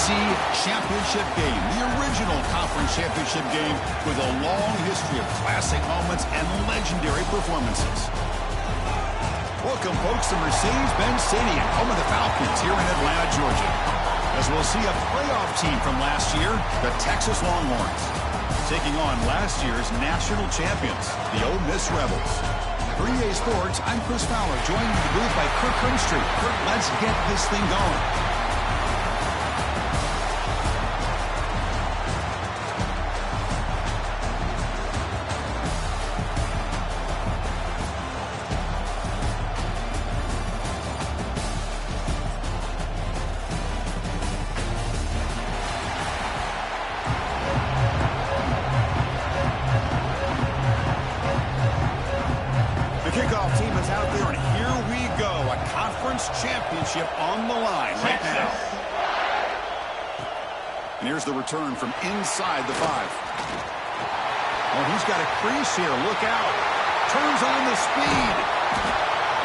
Championship game, the original conference championship game with a long history of classic moments and legendary performances. Welcome, folks, to Mercedes-Benz Stadium, home of the Falcons here in Atlanta, Georgia. As we'll see a playoff team from last year, the Texas Longhorns, taking on last year's national champions, the Ole Miss Rebels. For EA Sports, I'm Chris Fowler, joined in the booth by Kirk Herbstreit. Kirk, let's get this thing going. Kickoff team is out there, and here we go. A conference championship on the line right now. And here's the return from inside the 5. Oh, he's got a crease here. Look out. Turns on the speed.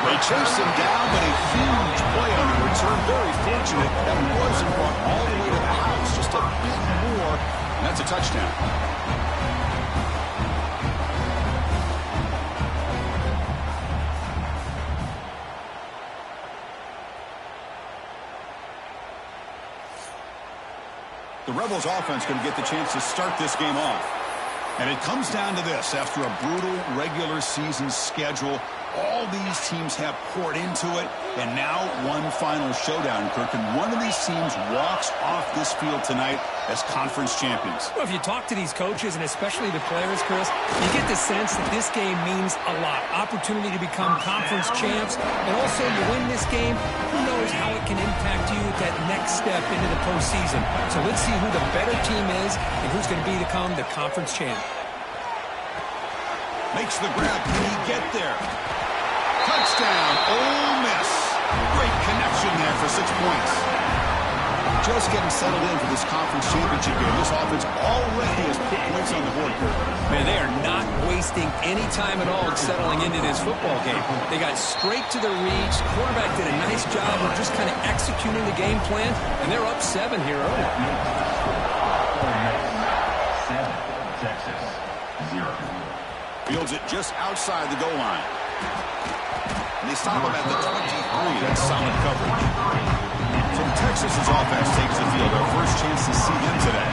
They chase him down, but a huge play on the return. Very fortunate that wasn't brought all the way to the house. Just a bit more, and that's a touchdown. The Rebels offense going to get the chance to start this game off. And it comes down to this. After a brutal regular season schedule, all these teams have poured into it, and now one final showdown, Kirk. And one of these teams walks off this field tonight as conference champions. Well, if you talk to these coaches, and especially the players, Chris, you get the sense that this game means a lot. Opportunity to become conference champs, and also you win this game, who knows how it can impact you at that next step into the postseason. So let's see who the better team is and who's going to become the conference champ. Makes the grab. Can he get there? Touchdown, Ole Miss. Great connection there for 6 points. Just getting settled in for this conference championship game. This offense already has put points on the board. Man, they are not wasting any time at all settling into this football game. They got straight to the reads. Quarterback did a nice job of just kind of executing the game plan, and they're up 7 here early. 7, Texas, 0. Fields it just outside the goal line. And they stop him at the 23. That's solid coverage. So Texas's offense takes the field. Our first chance to see them today.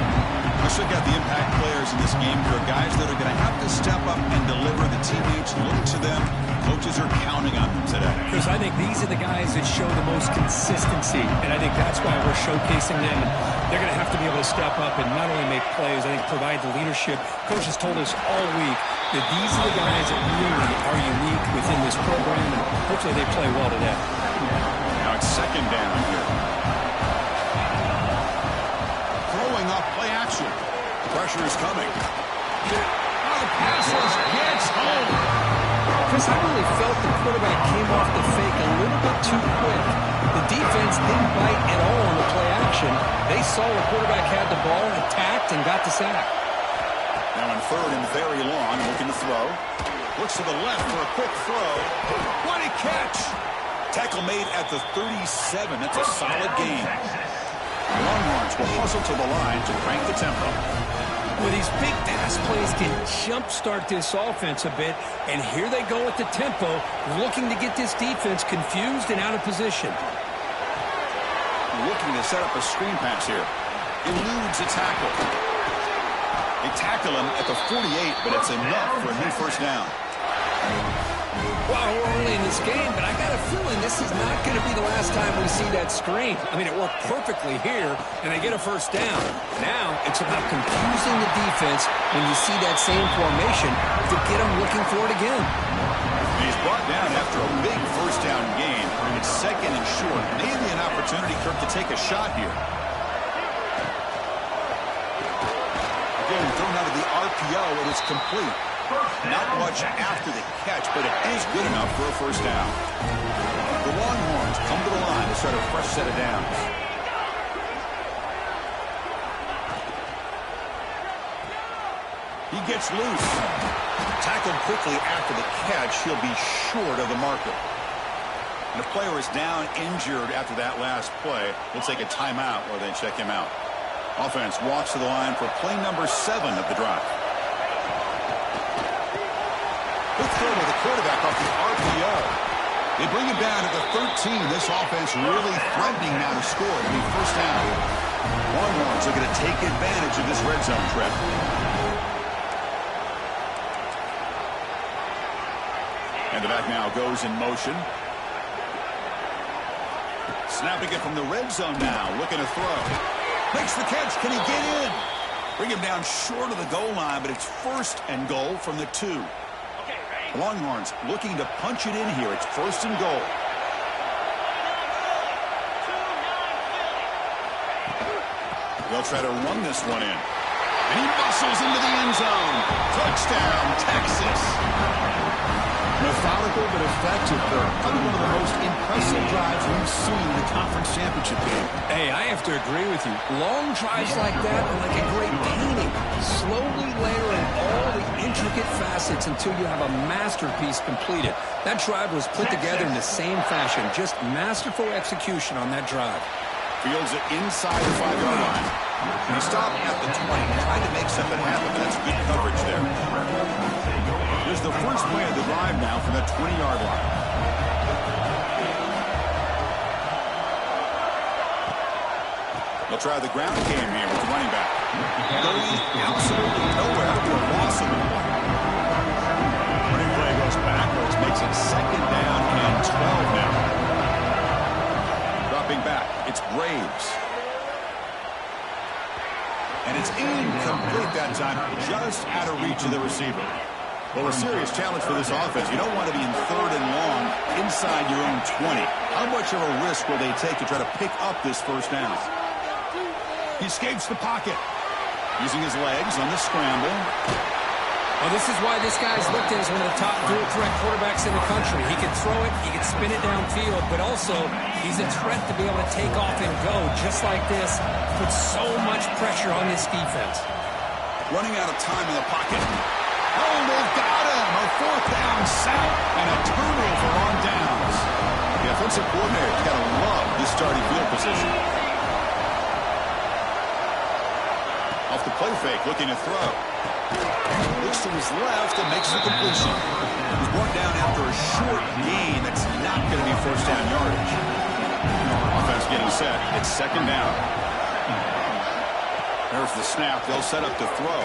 We still got the impact players in this game. There are guys that are going to have to step up and deliver. The teammates look to them. Coaches are counting on them today. Chris, I think these are the guys that show the most consistency, and I think that's why we're showcasing them. And they're going to have to be able to step up and not only make plays, I think provide the leadership. Coach has told us all week that these are the guys that really are unique within this program, and hopefully they play well today. Now it's second down here. Throwing off play action. Pressure is coming. Oh, the pass gets home. Chris, I really felt the quarterback came off the fake a little bit too quick. The defense didn't bite at all on the play action. They saw the quarterback had the ball, attacked, and got the sack. Now in third and very long, looking to throw. Looks to the left for a quick throw. What a catch! Tackle made at the 37. That's a solid gain. Longhorns will hustle to the line to crank the tempo. Well, these big pass plays can jumpstart this offense a bit, and here they go at the tempo, looking to get this defense confused and out of position. Looking to set up a screen pass here. Eludes a tackle. They tackle him at the 48, but it's enough for a new first down. Well, we're early in this game, but I got a feeling this is not going to be the last time we see that screen. I mean, it worked perfectly here, and they get a first down. Now it's about confusing the defense when you see that same formation to get them looking for it again. He's brought down after a big first down gain. It's second and short. Maybe an opportunity, Kirk, to take a shot here. Again, thrown out of the RPO, it is complete. Not much after the catch, but it is good enough for a first down. The Longhorns come to the line to start a fresh set of downs. He gets loose. Tackled quickly after the catch. He'll be short of the marker. And a player is down injured after that last play. We'll take a timeout or they check him out. Offense walks to the line for play number 7 of the drive. Good throw to the quarterback off the RPO. They bring him down at the 13. This offense really threatening now to score. It'll be first down. Longhorns are going to take advantage of this red zone trip. And the back now goes in motion. Snapping it from the red zone now. Looking to throw. Makes the catch. Can he get in? Bring him down short of the goal line, but it's first and goal from the 2. The Longhorns looking to punch it in here. It's first and goal. They'll try to run this one in. And he muscles into the end zone. Touchdown, Texas. Methodical but effective, Kirk. Probably one of the most impressive drives we've seen in the conference championship game. Hey, I have to agree with you. Long drives like that are like a great painting. Slowly layering all the intricate facets until you have a masterpiece completed. That drive was put together in the same fashion. Just masterful execution on that drive. Fields it inside the 5-yard line. And he stopped at the 20, trying to make something happen. That's good coverage there. Here's the first play of the drive now from the 20-yard line. They'll try the ground game here with the running back. Going absolutely nowhere for a loss of the one. Running play goes backwards, makes it second down and 12 now. Dropping back, it's Graves. And it's incomplete that time, just out of reach of the receiver. Well, a serious challenge for this offense. You don't want to be in 3rd and long inside your own 20. How much of a risk will they take to try to pick up this first down? He escapes the pocket. Using his legs on the scramble. Well, this is why this guy's looked at as one of the top dual-threat quarterbacks in the country. He can throw it, he can spin it downfield, but also he's a threat to be able to take off and go just like this. Puts so much pressure on this defense. Running out of time in the pocket. Oh, they've got him. A 4th down sack and a turnover on downs. The offensive coordinator's got to love this starting field position. Off the play fake, looking to throw. Looks to his left and makes the completion. He's brought down after a short gain. That's not going to be first down yardage. Offense getting set. It's second down. There's the snap. They'll set up to throw.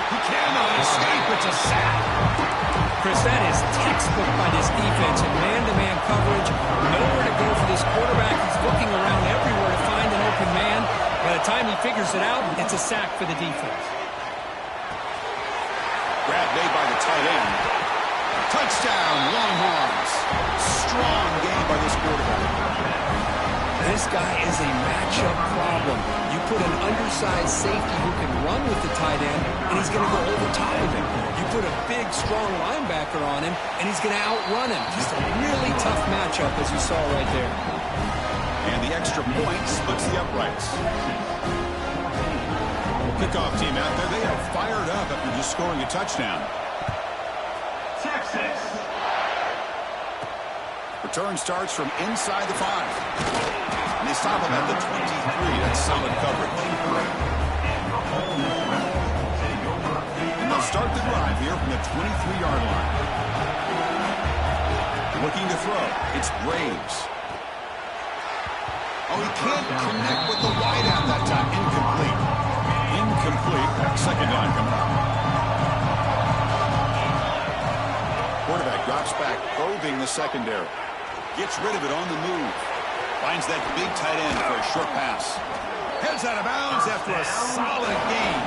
He cannot escape. It's a sack. Chris, that is textbook by this defense in man-to-man coverage. Nowhere to go for this quarterback. He's looking around everywhere to find an open man. By the time he figures it out, it's a sack for the defense. Grab made by the tight end. Touchdown, Longhorns. Strong game by this quarterback. This guy is a matchup problem. You put an undersized safety who can run with the tight end, and he's going to go over top of him. You put a big, strong linebacker on him, and he's going to outrun him. Just a really tough matchup, as you saw right there. And the extra point splits the uprights. Kickoff team out there, they are fired up after just scoring a touchdown. Texas. Return starts from inside the 5. And they stop him at the 23. That's solid coverage. And they'll start the drive here from the 23-yard line. Looking to throw. It's Graves. Oh, he can't connect with the wideout that time. Incomplete. Incomplete. Second down coming up. Quarterback drops back, probing the secondary. Gets rid of it on the move. Finds that big tight end for a short pass. Heads out of bounds after a solid game.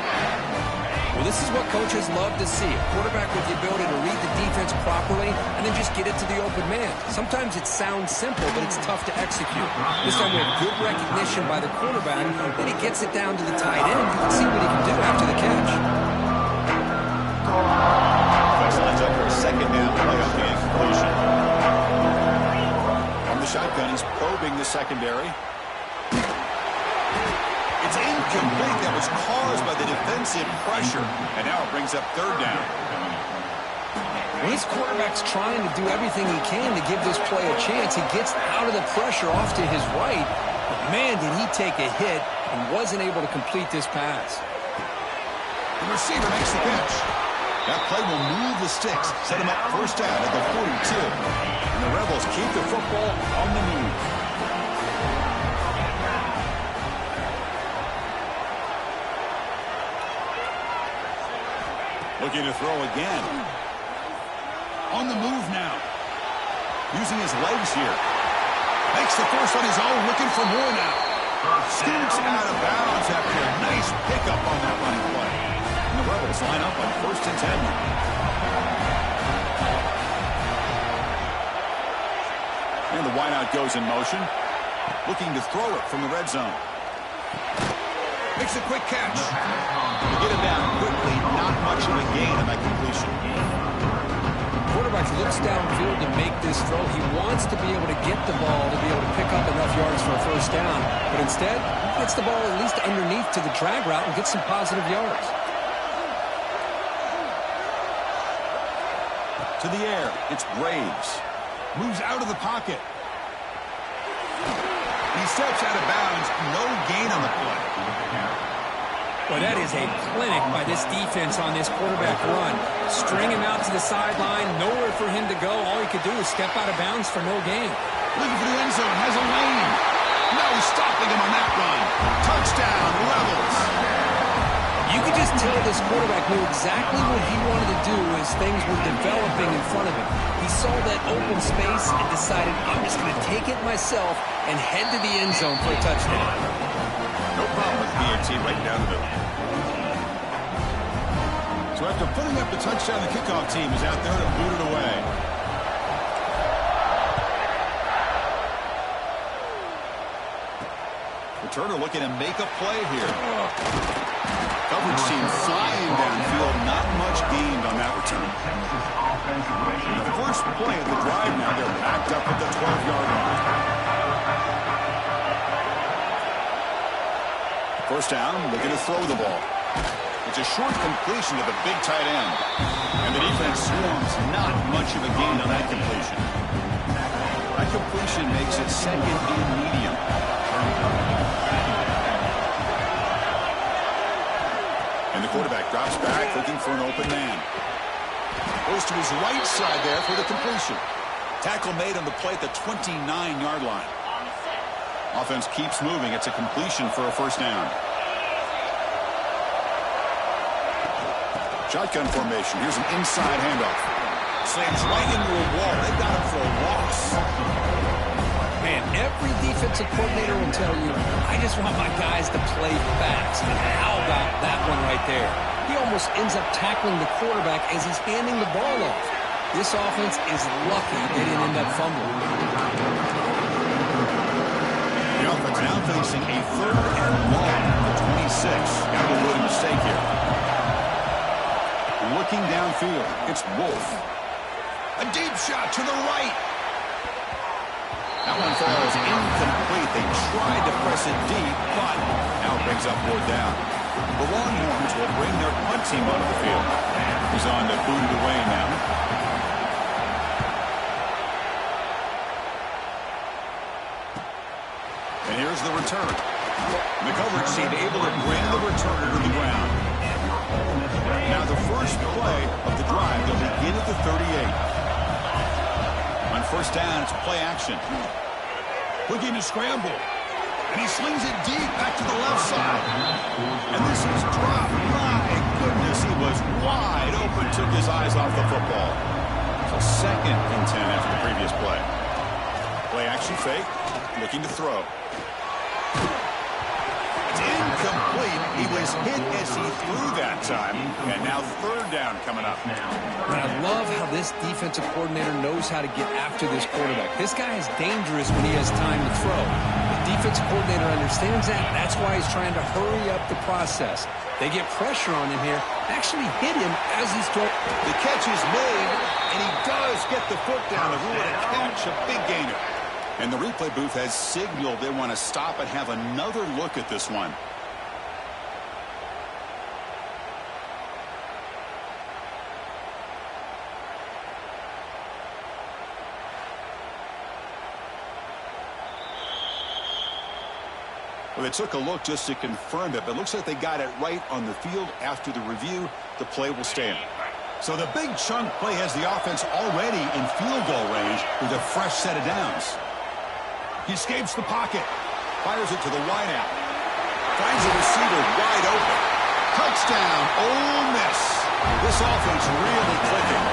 Well, this is what coaches love to see. A quarterback with the ability to read the defense properly and then just get it to the open man. Sometimes it sounds simple, but it's tough to execute. This time we have good recognition by the quarterback. Then he gets it down to the tight end. You can see what he can do after the catch. Defense lines up for a second down play on the incompletion. From the shotgun, he's probing the secondary. It's incomplete. That was caused by the defensive pressure. And now it brings up third down. When his quarterback's trying to do everything he can to give this play a chance, he gets out of the pressure off to his right. But man, did he take a hit and wasn't able to complete this pass. The receiver makes the catch. That play will move the sticks, set him up first down at the 42. And the Rebels keep the football on the move. Looking to throw again. On the move now. Using his legs here. Makes the first on his own, looking for more now. Scoots out of bounds after a nice pickup on that running play. And the Rebels line up on 1st and 10. And the wideout goes in motion. Looking to throw it from the red zone. Makes a quick catch. To get it down quickly, not much of a gain on that completion. Quarterback looks downfield to make this throw. He wants to be able to get the ball to be able to pick up enough yards for a first down. But instead, he gets the ball at least underneath to the drag route and gets some positive yards. To the air, it's Braves. Moves out of the pocket. He steps out of bounds. No gain on the play. Well, that is a clinic by this defense on this quarterback run. String him out to the sideline, nowhere for him to go. All he could do is step out of bounds for no gain. Looking for the end zone, has a lane. No stopping him on that run. Touchdown, Rebels. You could just tell this quarterback knew exactly what he wanted to do as things were developing in front of him. He saw that open space and decided, I'm just going to take it myself and head to the end zone for a touchdown. No problem with BAT right down the middle. So after putting up the touchdown, the kickoff team is out there to boot it away. Returner looking to make a play here. Coverage team flying downfield. Not much gained on that return. The first play of the drive now, they're backed up at the 12-yard line. First down, looking to throw the ball. It's a short completion to the big tight end. And the defense swarms. Not much of a gain on that completion. That completion makes it second and medium. And the quarterback drops back, looking for an open man. Goes to his right side there for the completion. Tackle made on the play at the 29-yard line. Offense keeps moving. It's a completion for a first down. Shotgun formation. Here's an inside handoff. Slams right into a wall. They got him for a loss. Man, every defensive coordinator will tell you, I just want my guys to play fast. And how about that one right there? He almost ends up tackling the quarterback as he's handing the ball off. This offense is lucky they didn't end up fumbling. The offense now facing a 3rd and long at 26. Got to avoid a mistake here. Looking downfield, it's Wolf. A deep shot to the right. That one falls incomplete. They tried to press it deep, but now it brings up 4th down. The Longhorns will bring their punt team onto the field. He's on to boot it away now. And here's the return. The coverage team able to bring the returner to the ground. Now the first play of the drive, they'll begin at the 38. On first down, it's play action. Looking to scramble. And he slings it deep back to the left side. And this is dropped. My goodness, he was wide open, took his eyes off the football. So 2nd and 10 after the previous play. Play action fake, looking to throw. It's incomplete. He was hit as he threw that time. And now 3rd down coming up. And I love how this defensive coordinator knows how to get after this quarterback. This guy is dangerous when he has time to throw. The defensive coordinator understands that. That's why he's trying to hurry up the process. They get pressure on him here. Actually hit him as he's throwing. The catch is made, and he does get the foot down to rule it a catch, a big gainer. And the replay booth has signaled they want to stop and have another look at this one. Well, they took a look just to confirm it, but it looks like they got it right on the field. After the review, the play will stand. So the big chunk play has the offense already in field goal range with a fresh set of downs. He escapes the pocket, fires it to the wideout, finds a receiver wide open. Touchdown, Ole Miss. This offense really clicking.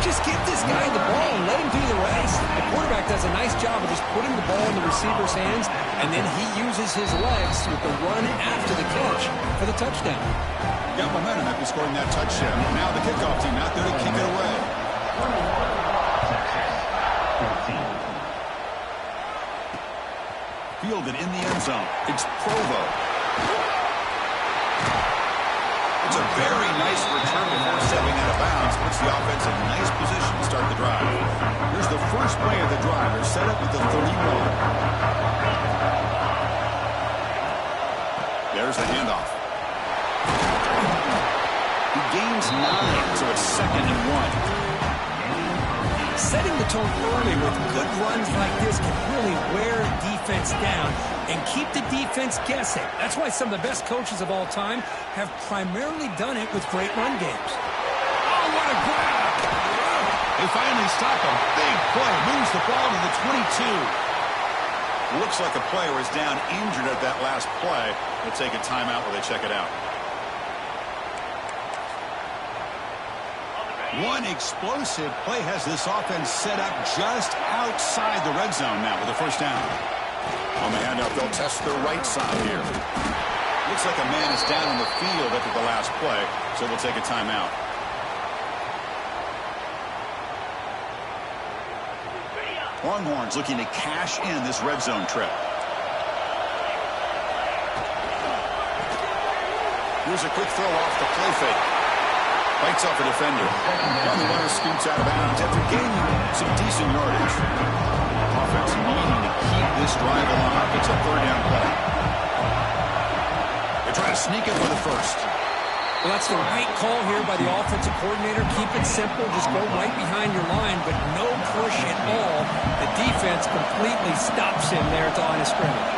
Just get this guy the ball and let him do the rest. The quarterback does a nice job of just putting the ball in the receiver's hands, and then he uses his legs with the run after the catch for the touchdown. Got momentum after scoring that touchdown. Now the kickoff team out there to kick it away. Fielded in the end zone. It's Provo. It's a very nice return before stepping out of bounds. Puts the offense in nice position to start the drive. Here's the first play of the drive. They're set up with the 31. There's the handoff. He gains 9, so it's 2nd and 1. Setting the tone early with good runs like this can really wear defense down and keep the defense guessing. That's why some of the best coaches of all time have primarily done it with great run games. Oh, what a grab! They finally stop him. Big play. Moves the ball to the 22. Looks like a player is down injured at that last play. They'll take a timeout while they check it out. One explosive play has this offense set up just outside the red zone now with a first down. On the handoff, they'll test the right side here. Looks like a man is down on the field after the last play, so they'll take a timeout. Longhorns looking to cash in this red zone trip. Here's a quick throw off the play fake. Bites off a defender. And the runner scoots out of bounds after gaining some decent yardage. Offense needing to keep this drive alive. It's a 3rd down play. They try to sneak it for the first. Well, that's the right call here by the offensive coordinator. Keep it simple. Just go right behind your line, but no push at all. The defense completely stops him there at the line of scrimmage.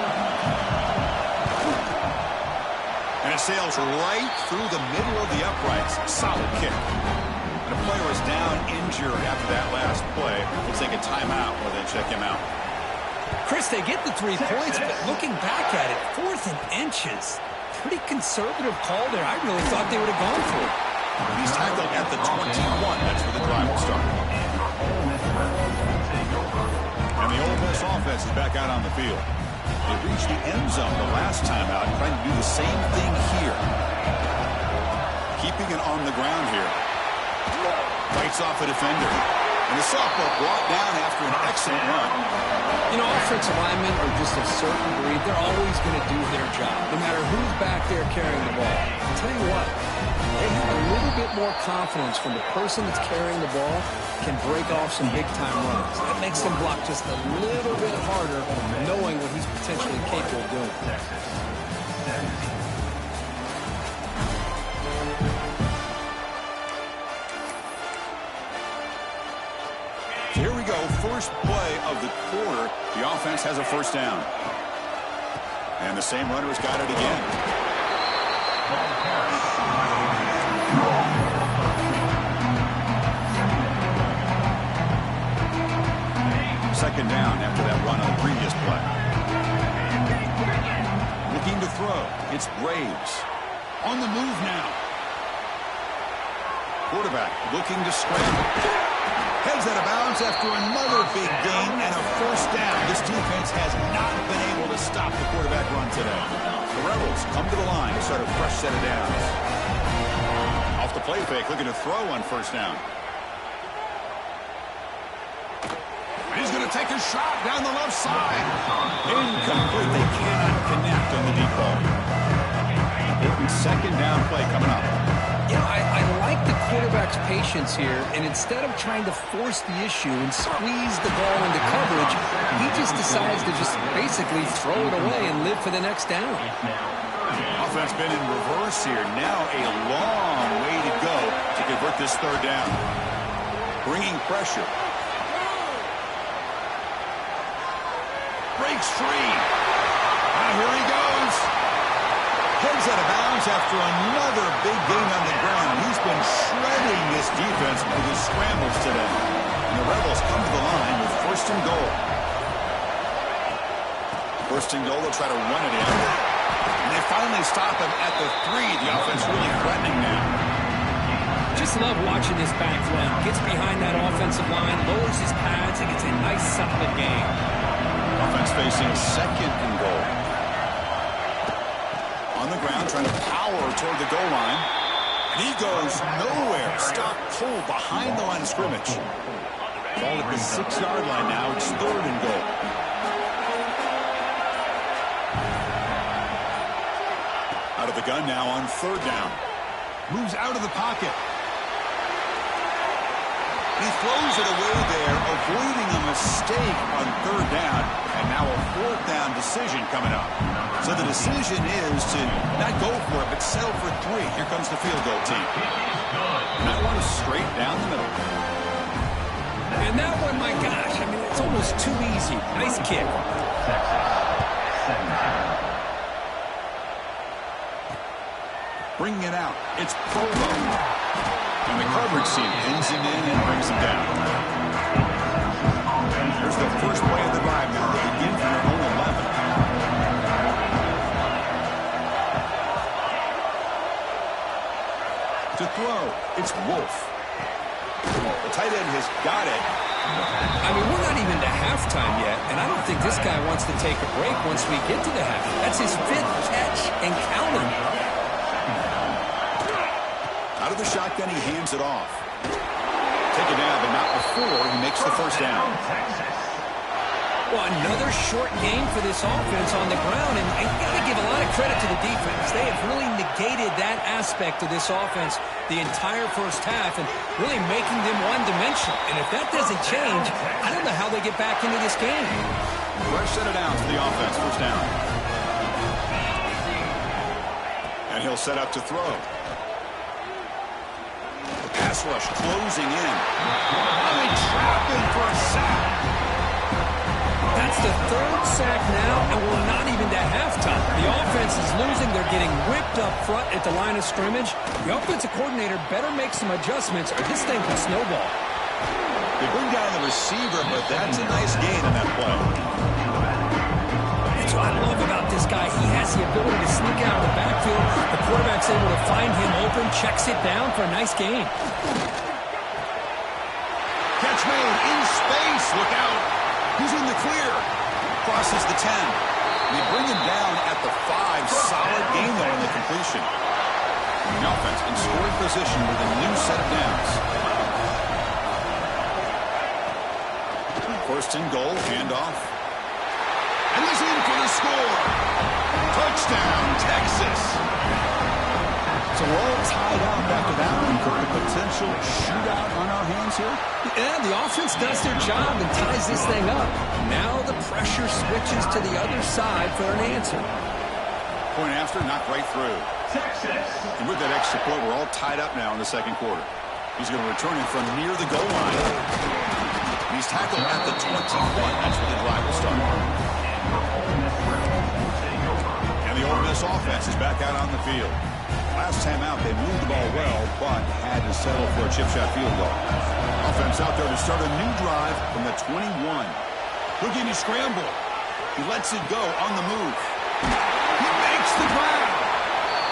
And it sails right through the middle of the uprights. Solid kick. And a player is down injured after that last play. We'll take a timeout while they check him out. Chris, they get the 3 points, but looking back at it, 4th and inches. Pretty conservative call there. I really thought they would have gone for it. He's tackled at the 21. That's where the drive will start. And the Ole Miss offense is back out on the field. They reached the end zone the last time out, trying to do the same thing here. Keeping it on the ground here. Fights off a defender. And the sophomore brought down after an excellent run. You know, offensive linemen are just a certain breed. They're always going to do their job, no matter who's back there carrying the ball. I'll tell you what, they have a little bit more confidence when the person that's carrying the ball can break off some big-time runs. That makes them block just a little bit harder, knowing what he's potentially capable of doing. Here we go, first play of the quarter. The offense has a first down. And the same runner has got it again. Second down after that run on the previous play. Looking to throw. It's Braves. On the move now. Quarterback looking to scramble. Heads out of bounds after another big gain and a first down. This defense has not been able to stop the quarterback run today. The Rebels come to the line to start a fresh set of downs. Off the play fake, looking to throw on first down. He's going to take a shot down the left side. Incomplete. They cannot connect on the deep ball. Second down play coming up. You know, I like the quarterback's patience here, and instead of trying to force the issue and squeeze the ball into coverage, he just decides to just basically throw it away and live for the next down. Offense been in reverse here. Now a long way to go to convert this third down. Bringing pressure. Breaks free. Falls out of bounds after another big gain on the ground. He's been shredding this defense with his scrambles today. And the Rebels come to the line with first and goal. First and goal, they'll try to run it in. And they finally stop him at the 3. The offense really threatening now. Just love watching this back run. Gets behind that offensive line, lowers his pads, and gets a nice solid gain. Offense facing second and goal. On the ground, trying to power toward the goal line. And he goes nowhere. Stop pulled behind the line of scrimmage. Ball at the 6-yard line now. It's third and goal. Out of the gun now on third down. Moves out of the pocket. He throws it away there, avoiding a mistake on third down. And now a fourth down decision coming up. So the decision is to not go for it, but settle for 3. Here comes the field goal team. And that one is straight down the middle. And that one, my gosh, I mean, it's almost too easy. Nice kick. Bringing it out. It's Provo. And the coverage team pins him in and brings him down. Here's the first play of the drive now. They begin from their own 11. To throw, it's Wolf. The tight end has got it. I mean, we're not even to halftime yet, and I don't think this guy wants to take a break once we get to the half. That's his 5th catch and counting. Out of the shotgun, he hands it off. Take it down, but not before he makes the first down. Well, another short game for this offense on the ground, and you got to give a lot of credit to the defense. They have really negated that aspect of this offense the entire first half and really making them one-dimensional. And if that doesn't change, I don't know how they get back into this game. Fresh set it down to the offense, first down. And he'll set up to throw. The pass rush closing in. And they trap him for a sack. That's the 3rd sack now, and we're not even to halftime. The offense is losing. They're getting ripped up front at the line of scrimmage. The offensive coordinator better make some adjustments, or this thing could snowball. They bring down the receiver, but that's a nice gain on that play. That's what I love about this guy. He has the ability to sneak out of the backfield. The quarterback's able to find him open, checks it down for a nice gain. Catch made in space. Look out. He's in the clear. Crosses the 10. And they bring him down at the 5. Solid gain, though, on the completion. The offense in scoring position with a new set of downs. First and goal, handoff. And he's in for the score. Touchdown, Texas. So we're all tied up after that one. Could the potential shootout on our hands here? Yeah, the offense does their job and ties this thing up. Now the pressure switches to the other side for an answer. Point after, knocked right through. Texas. And with that extra point, we're all tied up now in the second quarter. He's going to return it from near the goal line. And he's tackled at the 21. That's where the drive will start. And the Ole Miss offense is back out on the field. Last time out, they moved the ball well, but had to settle for a chip shot field goal. Offense out there to start a new drive from the 21. Houdini scramble. He lets it go on the move. He makes the grab.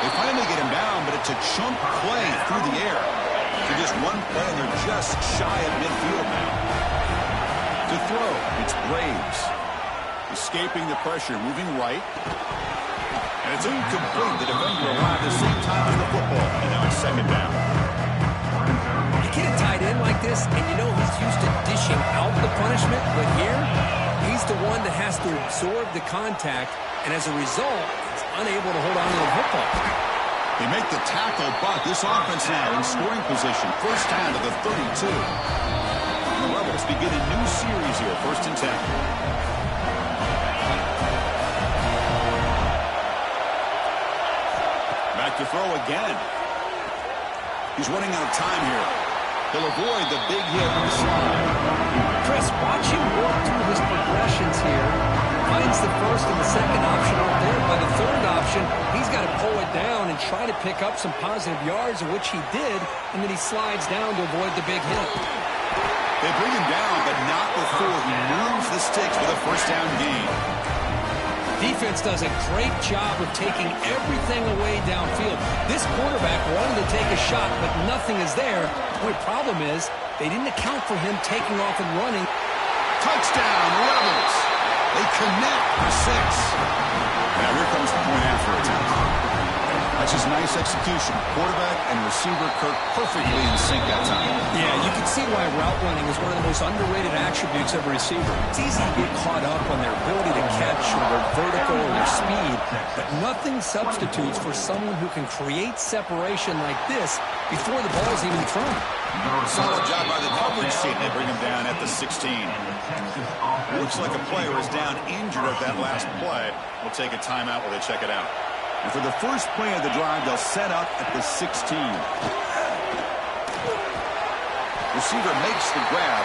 They finally get him down, but it's a chunk play through the air. For just one play, and they're just shy of midfield now. To throw, it's Braves. Escaping the pressure, moving right. And it's incomplete. The defender arrived at the same time as the football. And now it's second down. You get a tight end like this, and you know he's used to dishing out the punishment. But here, he's the one that has to absorb the contact. And as a result, he's unable to hold on to the football. They make the tackle, but this offense now in scoring position. First down to the 32. And the Rebels begin a new series here. First and 10. To throw again. He's running out of time here. He'll avoid the big hit with the slide. Chris, watch him work through his progressions here. Finds the first and the second option up there. By the third option, he's got to pull it down. try to pick up some positive yards, of which he did, and then he slides down to avoid the big hit. They bring him down, but not before he moves the sticks with a first down gain. Defense does a great job of taking everything away downfield. This quarterback wanted to take a shot, but nothing is there. The problem is they didn't account for him taking off and running. Touchdown, Rebels. They connect for 6. Now here comes the point after attempt. That's just nice execution. Quarterback and receiver Kirk perfectly in sync that time. Yeah, you can see why route running is one of the most underrated attributes of a receiver. It's easy to get caught up on their ability to catch or their vertical or their speed, but nothing substitutes for someone who can create separation like this before the ball's even thrown. Solid job by the coverage team. They bring him down at the 16. Looks like a player is down injured at that last play. We'll take a timeout while they check it out. And for the first play of the drive, they'll set up at the 16. Receiver makes the grab,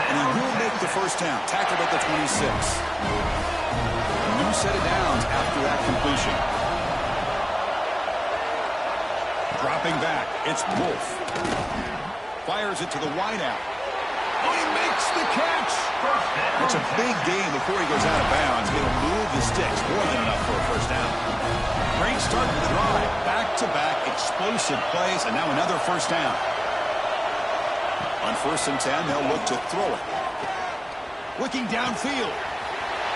and he will make the first down. Tackled at the 26. A new set of downs after that completion. Dropping back, it's Wolf. Fires it to the wideout. Oh, he makes the catch. It's a big gain before he goes out of bounds. He'll move the sticks, more than enough for a first down. Great start to the drive. Back-to-back explosive plays, and now another first down. On 1st and 10, they'll look to throw it. Looking downfield.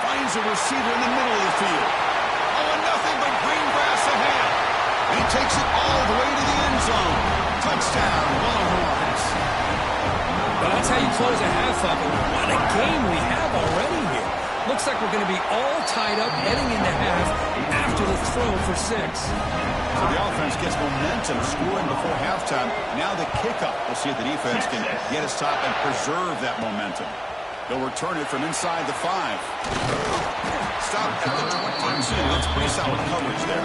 Finds a receiver in the middle of the field. Oh, and nothing but green grass ahead. And he takes it all the way to the end zone. Touchdown, Longhorns. Well, that's how you close a half up. What a game we have already here. Looks like we're going to be all tied up heading into half after the throw for 6. So the offense gets momentum scoring before halftime. Now the kickoff. We'll see if the defense can get a stop and preserve that momentum. They'll return it from inside the 5. Stop at the 22. That's pretty solid coverage there.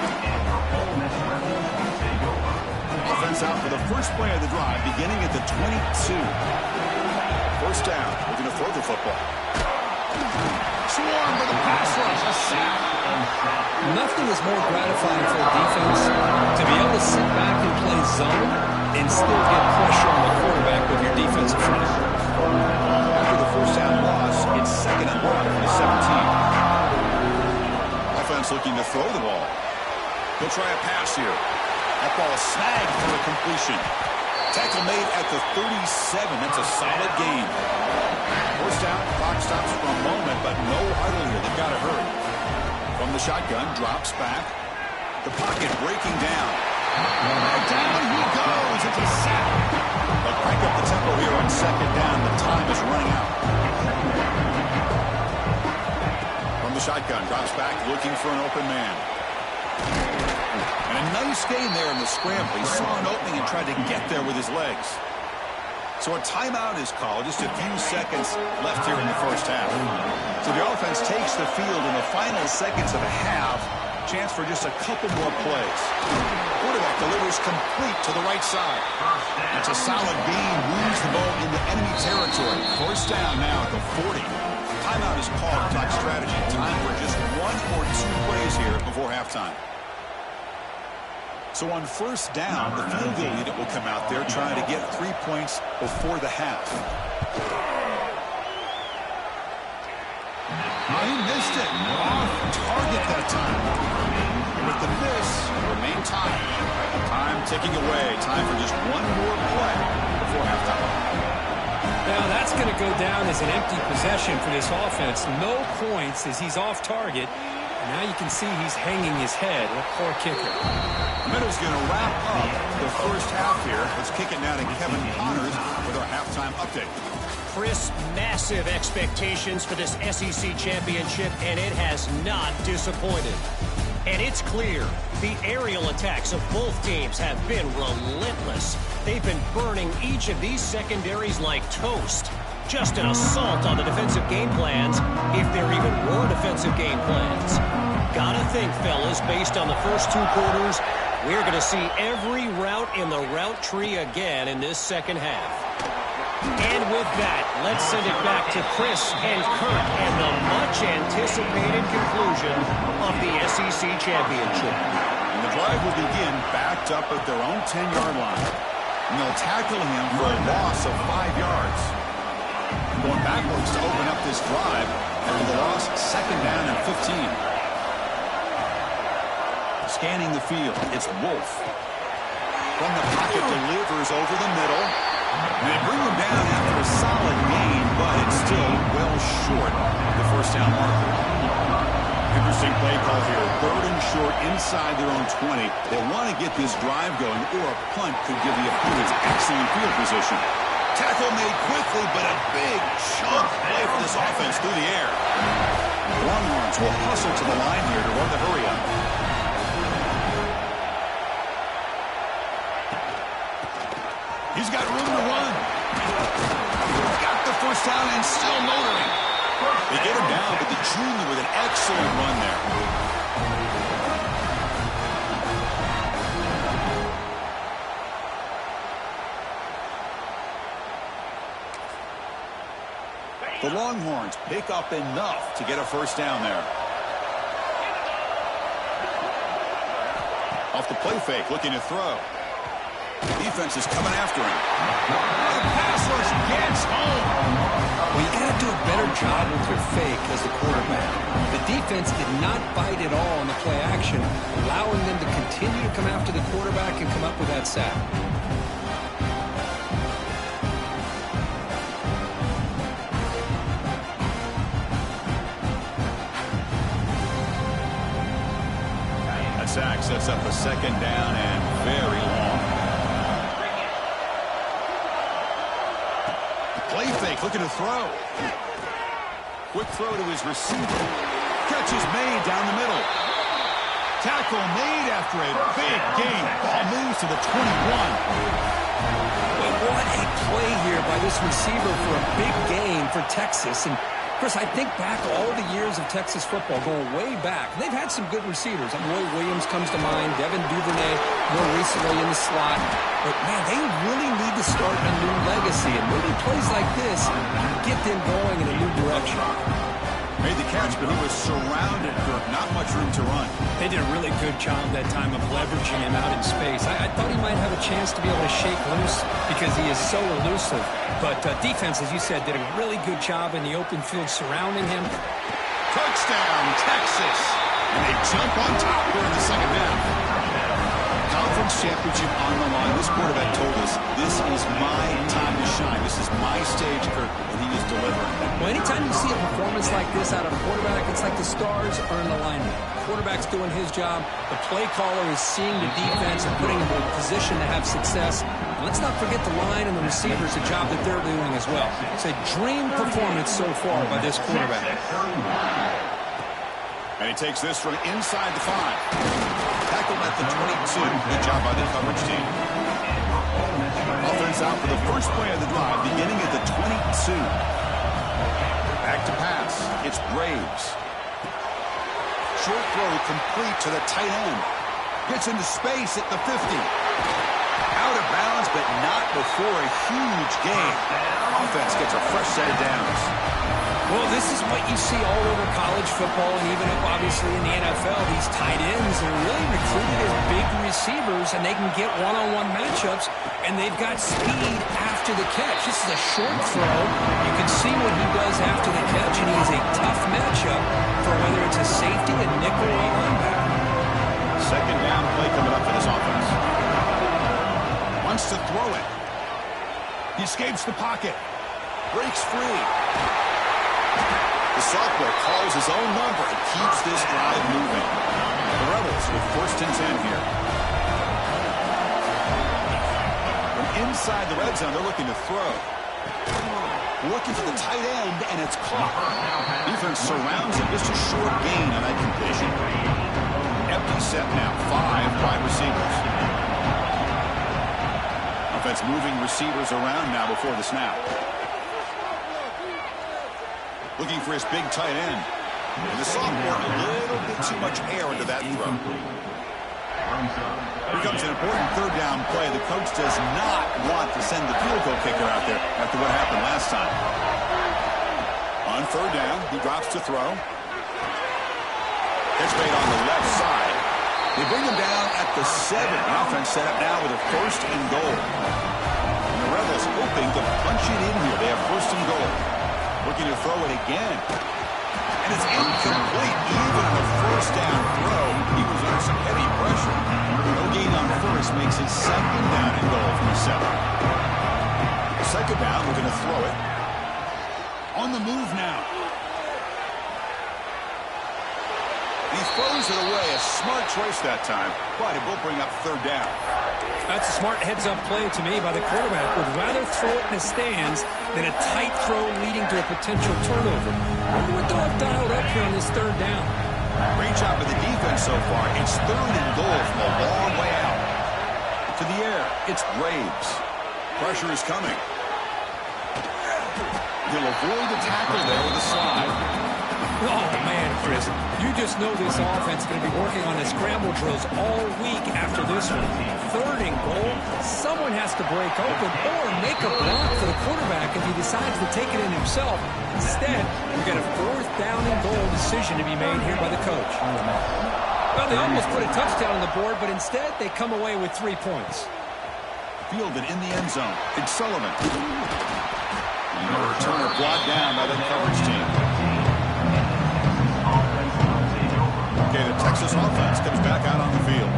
Offense out for the first play of the drive, beginning at the 22. First down. We're going to throw the football. Swarm with a pass rush. A sack. Nothing is more gratifying for a defense to be able to sit back and play zone and still get pressure on the quarterback with your defensive front. After the first down loss, it's 2nd and 1 from the 17. Offense looking to throw the ball. He'll try a pass here. That ball is snagged for a completion. Tackle made at the 37. That's a solid gain. First down, clock stops for a moment, but no huddle here. They've got to hurry. From the shotgun, drops back. The pocket breaking down. Down he goes. It's a sack. But crank up the tempo here on 2nd down. The time is running out. From the shotgun, drops back, looking for an open man. And a nice gain there in the scramble. He saw an opening and tried to get there with his legs. So a timeout is called. Just a few seconds left here in the first half. So the offense takes the field in the final seconds of a half. Chance for just a couple more plays. Quarterback delivers complete to the right side. That's a solid gain. Moves the ball into enemy territory. First down now at the 40. Timeout is called to talk strategy. Time for just 1 or 2 plays here before halftime. So on first down, the field goal unit will come out there trying to get 3 points before the half. He missed it. Off target that time. And with the miss, remain tied. Time ticking away. Time for just 1 more play before halftime. Now that's going to go down as an empty possession for this offense. No points as he's off target. And now you can see he's hanging his head. What poor kicker. Middle's going to wrap up the first half here. Let's kick it now to Kevin Connors with our halftime update. Chris, massive expectations for this SEC championship, and it has not disappointed. And it's clear, the aerial attacks of both teams have been relentless. They've been burning each of these secondaries like toast. Just an assault on the defensive game plans, if there even were defensive game plans. Gotta think, fellas, based on the first 2 quarters, we're going to see every route in the route tree again in this second half. And with that, let's send it back to Chris and Kurt and the much-anticipated conclusion of the SEC Championship. The drive will begin backed up at their own 10-yard line. And they'll tackle him for a loss of 5 yards. Going backwards to open up this drive after the loss, 2nd down and 15. Scanning the field, it's Wolf. From the pocket, delivers over the middle. And they bring him down after a solid gain, but it's still well short of the first down marker. Interesting play call here. 3rd and short inside their own 20. They want to get this drive going, or a punt could give the opponents excellent field position. Tackle made quickly, but a big chunk play for this offense through the air. The Longhorns will hustle to the line here to run the hurry up. He's got room to run. Got the first down and still motoring. They get him down, but the junior with an excellent run there. The Longhorns pick up enough to get a first down there. Off the play fake, looking to throw. Defense is coming after him. The pass rush gets home. Well, you got to do a better job with your fake as the quarterback. The defense did not bite at all on the play action, allowing them to continue to come after the quarterback and come up with that sack. That sack sets up a 2nd down and very long. Play fake, looking to throw. Quick throw to his receiver. Catch is made down the middle. Tackle made after a big gain. Ball moves to the 21. Well, what a play here by this receiver for a big gain for Texas. And Chris, I think back all the years of Texas football, going way back. They've had some good receivers. Roy Williams comes to mind, Devin Duvernay more recently in the slot. But, man, they really need to start a new legacy. And maybe plays like this get them going in a new direction. Made the catch, but he was surrounded, Kirk. Not much room to run. They did a really good job that time of leveraging him out in space. I thought he might have a chance to be able to shake loose because he is so elusive. But defense, as you said, did a really good job in the open field surrounding him. Touchdown, Texas. And they jump on top during the 2nd down. Conference championship on the line. This quarterback told us, this is my time to shine. This is my stage, Kirk, and he is delivering. Well, anytime you see a performance like this out of a quarterback, it's like the stars are in alignment. The quarterback's doing his job. The play caller is seeing the defense and putting him in a position to have success. And let's not forget the line and the receivers, the job that they're doing as well. It's a dream performance so far by this quarterback. And he takes this from inside the 5. Tackled at the 22. Good job by the coverage team. Offense out for the first play of the drive, beginning at the 22. Back to pass. It's Braves. Short throw complete to the tight end. Gets into space at the 50. Out of bounds, but not before a huge gain. Offense gets a fresh set of downs. Well, this is what you see all over college football and even up, obviously, in the NFL. These tight ends are really recruited as big receivers, and they can get one-on-one matchups, and they've got speed after the catch. This is a short throw. You can see what he does after the catch, and he's a tough matchup for whether it's a safety, a nickel, or a linebacker. 2nd down play coming up for this offense. Wants to throw it. He escapes the pocket. Breaks free. The sophomore calls his own number and keeps this drive moving. The Rebels with 1st and 10 here. From inside the red zone, they're looking to throw. Looking for the tight end, and it's caught. Defense surrounds him. Just a short gain on that completion. Empty set now. 5 wide receivers. Offense moving receivers around now before the snap. Looking for his big tight end. And the sophomore, a little bit too much air into that throw. Here comes an important 3rd down play. The coach does not want to send the field goal kicker out there after what happened last time. On 3rd down, he drops to throw. Catch made on the left side. They bring them down at the 7. The offense set up now with a 1st and goal. And the Rebels hoping to punch it in here. They have 1st and goal. Looking to throw it again. And it's incomplete. Even on a 1st down throw, he was under some heavy pressure. No gain on 1st makes it 2nd down and goal from the 7. 2nd down, we're going to throw it. On the move now. He throws it away. A smart choice that time. But it will bring up 3rd down. That's a smart heads-up play to me by the quarterback. Would rather throw it in the stands than a tight throw leading to a potential turnover. I wonder what they'll have dialed up here on this 3rd down. Great job with the defense so far. It's 3rd and goal from a long way out. To the air, it's Graves. Pressure is coming. He'll avoid the tackle there with a slide. Oh, man, Chris, you just know this offense is going to be working on the scramble drills all week after this one. 3rd and goal, someone has to break open or make a block for the quarterback if he decides to take it in himself. Instead, we got a 4th down and goal decision to be made here by the coach. Well, they almost put a touchdown on the board, but instead they come away with 3 points. Fielded in the end zone. It's Sullivan. And the returner brought down by the coverage team. Okay, the Texas offense comes back out on the field.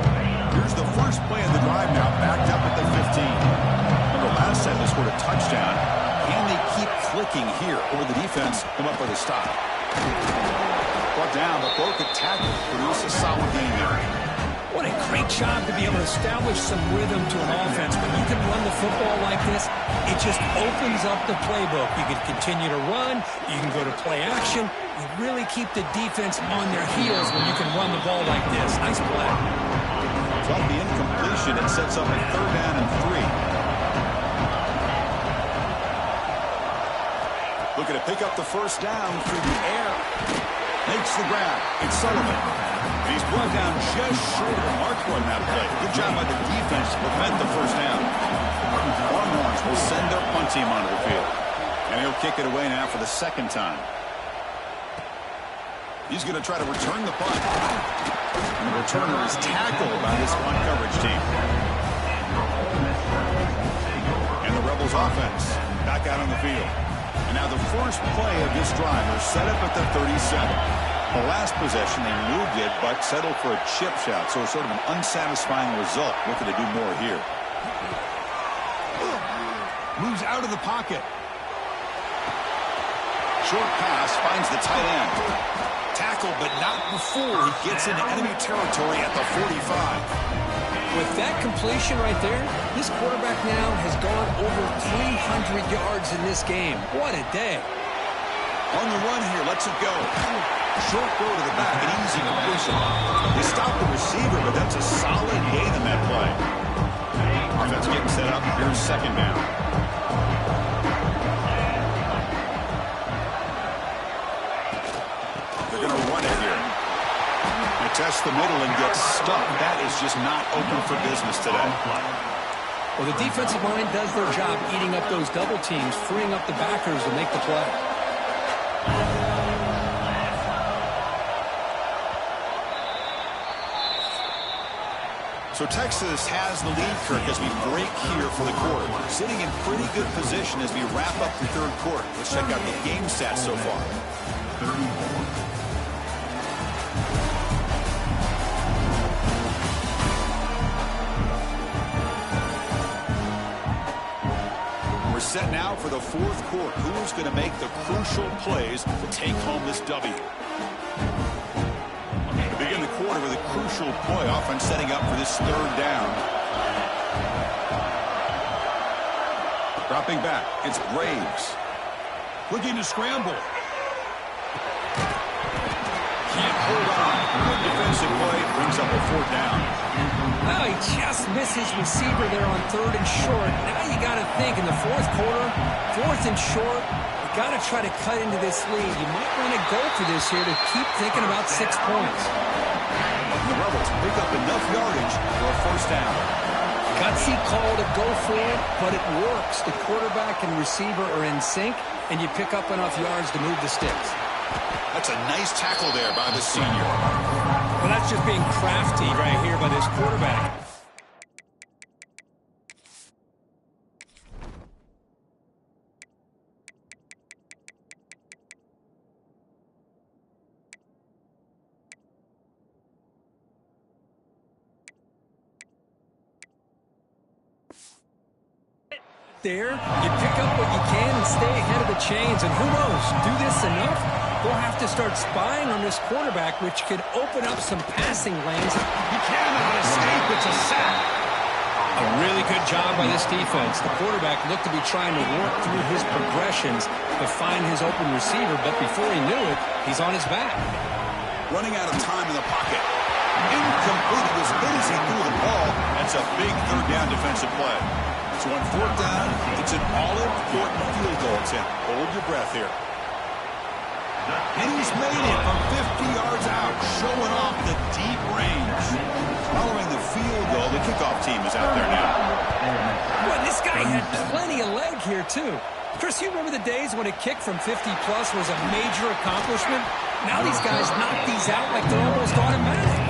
Here's the first play of the drive now, backed up at the 15. Remember, last time they scored a touchdown. Can they keep clicking here, or will the defense come up with a stop? Brought down, but broke a tackle. Produce a solid game there. What a great job to be able to establish some rhythm to an offense. When you can run the football like this, it just opens up the playbook. You can continue to run. You can go to play action. You really keep the defense on their heels when you can run the ball like this. Nice play. From the incompletion, it sets up a 3rd down and 3. Looking to pick up the 1st down through the air. Makes the grab. It's Sullivan. And he's brought down just short of the marker on that play. Good job by the defense to prevent the 1st down. Longhorns will send their punt team onto the field. And he'll kick it away now for the 2nd time. He's going to try to return the punt. And the returner is tackled by this punt coverage team. And the Rebels offense back out on the field. And now the first play of this drive, they're set up at the 37. The last possession, they moved it, but settled for a chip shot. So it's sort of an unsatisfying result. Looking to do more here. Moves out of the pocket. Short pass finds the tight end. Tackle, but not before he gets into enemy territory at the 45. With that completion right there, this quarterback now has gone over 300 yards in this game. What a day. On the run here, lets it go. Short throw to the back, an easy completion. They stop the receiver, but that's a solid gain in that play. Offense getting set up. Here's 2nd down. They're going to run it here. They test the middle and get stuck. That is just not open for business today. Well, the defensive line does their job eating up those double teams, freeing up the backers to make the play. So Texas has the lead, Kirk, as we break here for the quarter. Sitting in pretty good position as we wrap up the 3rd quarter. Let's check out the game stats so far. We're set now for the 4th quarter. Who's going to make the crucial plays to take home this W? Begin the quarter with a crucial play. Offense setting up for this 3rd down. Dropping back. It's Graves. Looking to scramble. Can't hold on. Good defensive play. Brings up a 4th down. Well, he just missed his receiver there on 3rd and short. Now you got to think in the 4th quarter, 4th and short, you got to try to cut into this lead. You might want to go for this here to keep thinking about 6 points. The Rebels pick up enough yardage for a 1st down. Gutsy call to go for it, but it works. The quarterback and receiver are in sync, and you pick up enough yards to move the sticks. That's a nice tackle there by the senior. Well, that's It's just being crafty right here by this quarterback. There, you pick up what you can and stay ahead of the chains, and who knows, do this enough, they'll have to start spying on this quarterback, which could open up some passing lanes. You cannot escape, it's a sack. A really good job by this defense. The quarterback looked to be trying to work through his progressions to find his open receiver, but before he knew it, he's on his back. Running out of time in the pocket. Incomplete. It was hit as he threw the ball. That's a big third down defensive play. So on fourth down, it's an all-important field goal attempt. Hold your breath here. And he's made it from 50 yards out, showing off the deep range. Following the field goal, the kickoff team is out there now. Well, this guy had plenty of leg here, too. Chris, you remember the days when a kick from 50-plus was a major accomplishment? Now these guys knock these out like they're almost automatic.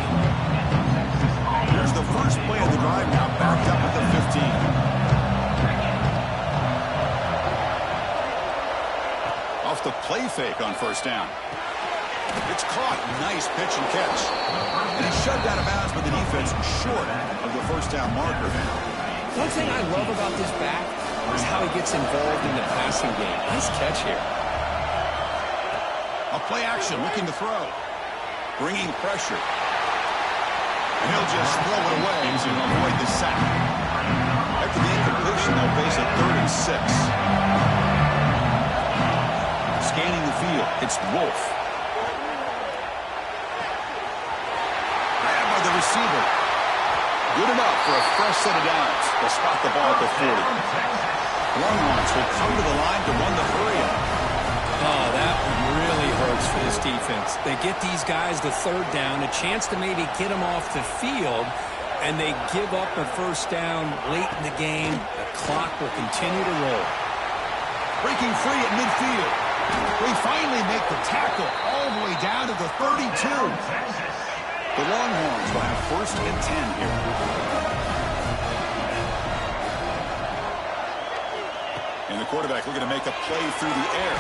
Here's the first play of the drive now, backed up at the 15. Off the play fake on first down. It's caught. Nice pitch and catch. And he's shoved out of bounds by the defense short of the first down marker. One thing I love about this back is how he gets involved in the passing game. Nice catch here. A play action, looking to throw. Bringing pressure. And he'll just throw it away to avoid the sack. After the incompletion, they'll face a 3rd and 6. Scanning the field, it's Wolf. Grabbed by the receiver. Good enough for a fresh set of downs. They'll spot the ball at the 40. Longhorns will come to the line to run the hurry-up. Oh, that really hurts for this defense. They get these guys the third down, a chance to maybe get them off the field, and they give up a first down late in the game. The clock will continue to roll. Breaking free at midfield. We finally make the tackle all the way down to the 32. The Longhorns will have 1st and 10 here. And the quarterback looking to make a play through the air.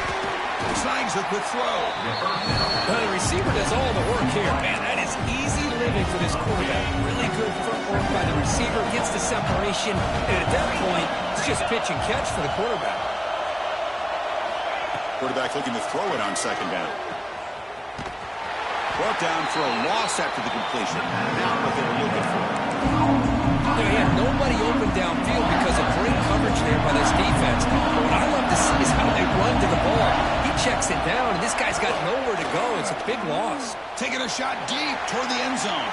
Snags a quick throw. Well, the receiver does all the work here. Man, that is easy living for this quarterback. Really good footwork by the receiver. Gets the separation. And at that point, it's just pitch and catch for the quarterback. Quarterback looking to throw it on second down. Brought down for a loss after the completion. Not what they were looking for. He had nobody open downfield because of great coverage there by this defense. But what I love to see is how they run to the ball. He checks it down, and this guy's got nowhere to go. It's a big loss. Taking a shot deep toward the end zone.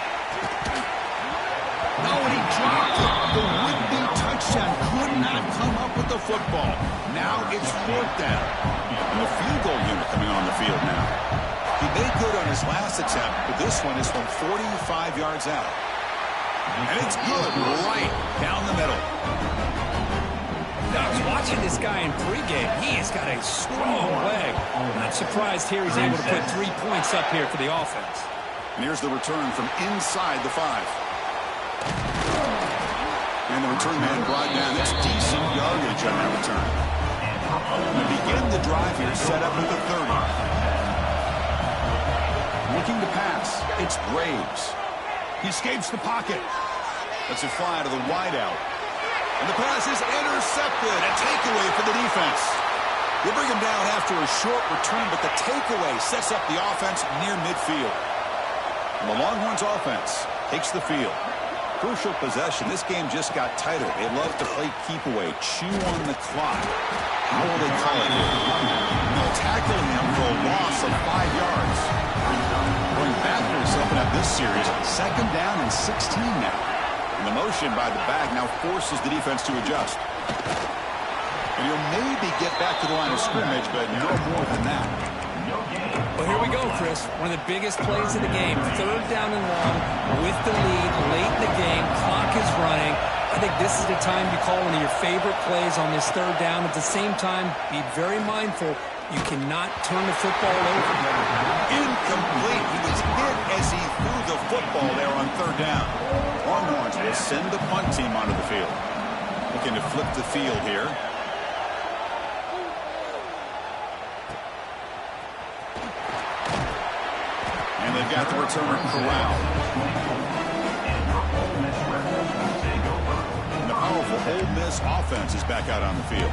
No, and he dropped it. The would-be touchdown could not come up with the football. Now it's 4th down. And the field goal unit coming on the field now. He made good on his last attempt, but this one is from 45 yards out. And it's good right down the middle. Now, I was watching this guy in pregame. He has got a strong leg. I'm not surprised here he's able to put 3 points up here for the offense. And here's the return from inside the 5. And the return man brought down. That's decent yardage on that return. And begin the drive here, set up at the 30. Looking to pass. It's Graves. He escapes the pocket. That's a fly to the wideout. And the pass is intercepted. A takeaway for the defense. They bring him down after a short return, but the takeaway sets up the offense near midfield. And the Longhorns offense takes the field. Crucial possession. This game just got tighter. They love to play keep away, chew on the clock. How will they call it here? No, tackling him for a loss of 5 yards. Going backwards open up this series. 2nd down and 16 now. And the motion by the back now forces the defense to adjust. And he'll maybe get back to the line of scrimmage, but no more than that. Well, here we go, Chris. One of the biggest plays of the game. 3rd down and long with the lead late in the game. Clock is running. I think this is the time to call one of your favorite plays on this 3rd down. At the same time, be very mindful. You cannot turn the football over. Incomplete. He was hit as he threw the football there on third down. Longhorns will send the punt team onto the field. Looking to flip the field here. And they've got the returner corralled. And the powerful Ole Miss offense is back out on the field.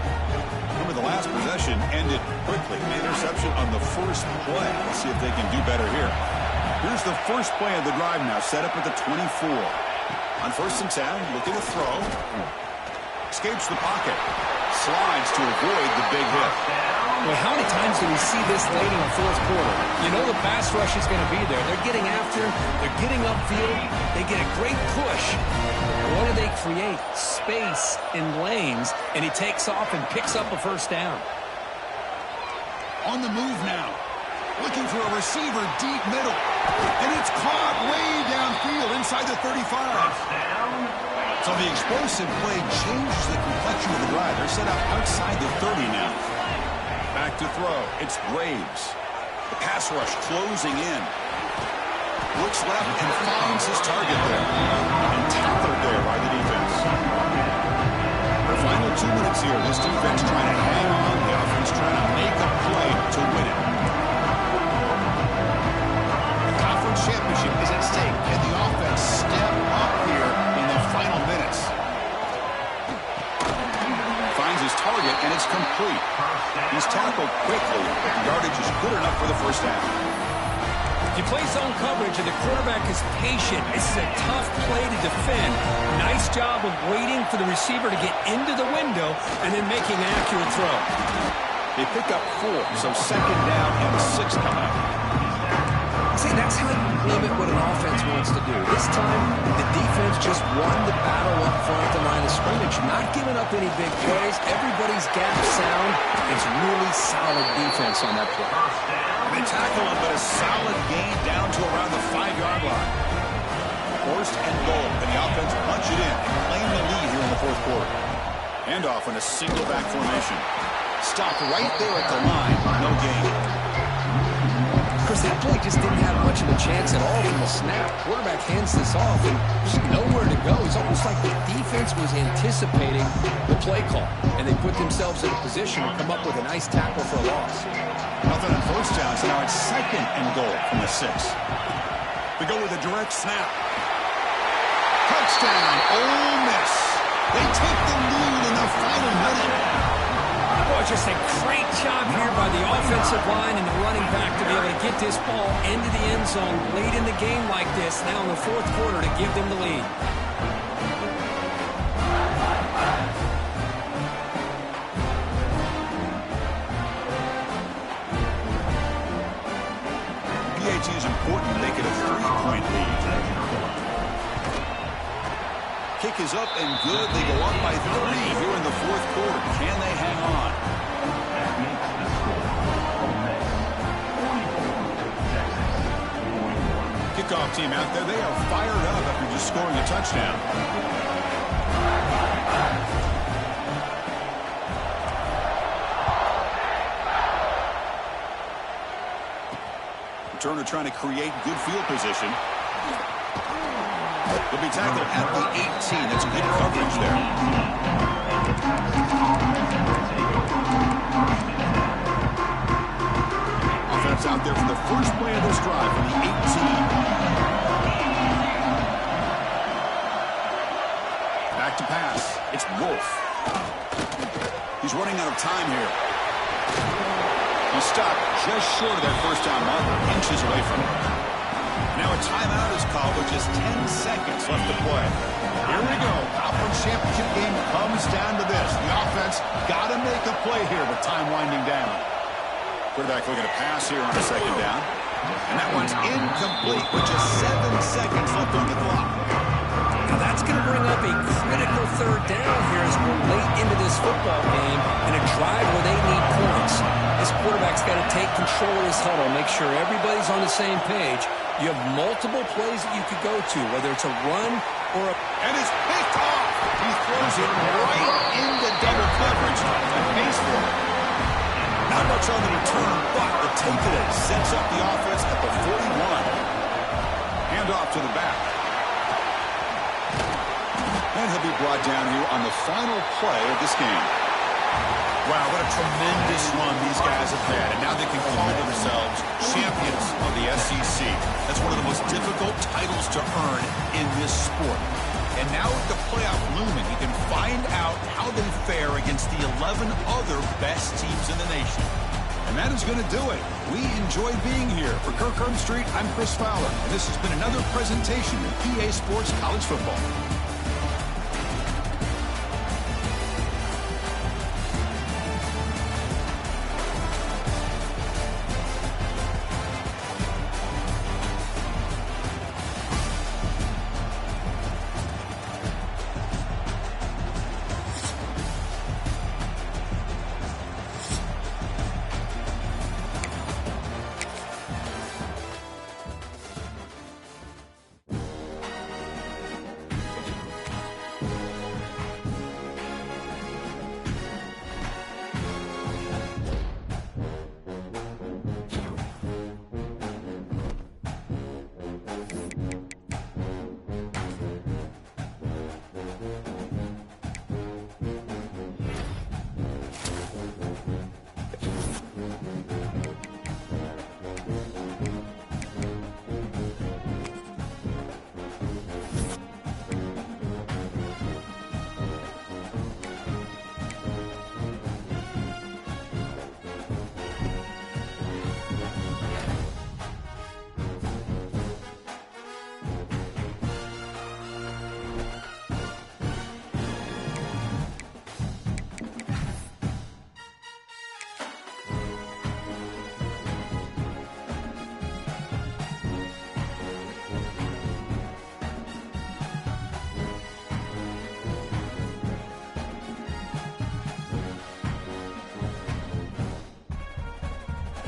Remember, the last possession ended quickly. An interception on the first play. Let's see if they can do better here. Here's the first play of the drive now, set up at the 24. On first and 10, looking to throw. Escapes the pocket. Slides to avoid the big hit. Well, how many times do we see this late in the fourth quarter? You know the pass rush is going to be there. They're getting after him. They're getting upfield. They get a great push. What do they create? Space in lanes, and he takes off and picks up a first down. On the move now. Looking for a receiver deep middle. And it's caught way downfield inside the 35. So the explosive play changes the complexion of the drive. They're set up outside the 30 now. Back to throw. It's Graves. The pass rush closing in. Looks left and finds his target there. And tackled there by the defense. The final 2 minutes here. This defense trying to hang on. The offense trying to make a play to win it. Championship is at stake. Can the offense step up here in the final minutes? Finds his target, and it's complete. He's tackled quickly, but the yardage is good enough for the first down. If you play zone coverage and the quarterback is patient, this is a tough play to defend. Nice job of waiting for the receiver to get into the window and then making an accurate throw. They pick up 4, so second down and 6 coming up. See, that's how you limit what an offense wants to do. This time, the defense just won the battle up front at the line of scrimmage. Not giving up any big plays. Everybody's gap sound. It's really solid defense on that play. They tackle him, but a solid gain down to around the 5-yard line. First and goal, and the offense punch it in and claim the lead here in the fourth quarter. Handoff in a single back formation. Stopped right there at the line. No gain. Because they really just didn't have much of a chance at all from the snap. Quarterback hands this off, and there's nowhere to go. It's almost like the defense was anticipating the play call, and they put themselves in a position to come up with a nice tackle for a loss. Nothing on first down, so now it's second and goal from the 6. We go with a direct snap. Touchdown, Ole Miss. They take the lead in the final minute. Boy, just a great job here by the offensive line and the running back to be able to get this ball into the end zone late in the game like this, now in the fourth quarter, to give them the lead. PAT is important to make it a 3-point lead. Kick is up and good. They go up by 3 here in the fourth quarter. Can they hang on? Kickoff team out there. They are fired up after just scoring a touchdown. Returner trying to create good field position. He'll be tackled at the 18. That's good coverage there. Offense out there for the first play of this drive from the 18. Back to pass. It's Wolf. He's running out of time here. He stopped just short of that first down marker, inches away from it. Now a timeout is called with just 10 seconds left to play. Here we go. Conference championship game comes down to this. The offense got to make a play here with time winding down. Quarterback looking to pass here on a second down. And that one's incomplete with just 7 seconds left on the clock. Now that's going to bring up a critical third down here as we're late into this football game in a drive where they need points. This quarterback's got to take control of his huddle, make sure everybody's on the same page. You have multiple plays that you could go to, whether it's a run or a... And it's picked off. He throws it right into double coverage. A pace for it. Not much on the return, but the takeaway sets up the offense at the 41. off to the back. And he'll be brought down here on the final play of this game. Wow, what a tremendous run these guys have had. And now they can call themselves champions of the SEC. That's one of the most difficult titles to earn in this sport. And now with the playoff looming, you can find out how they fare against the 11 other best teams in the nation. And that is going to do it. We enjoyed being here. For Kirk Herbstreit, I'm Chris Fowler. And this has been another presentation of EA Sports College Football.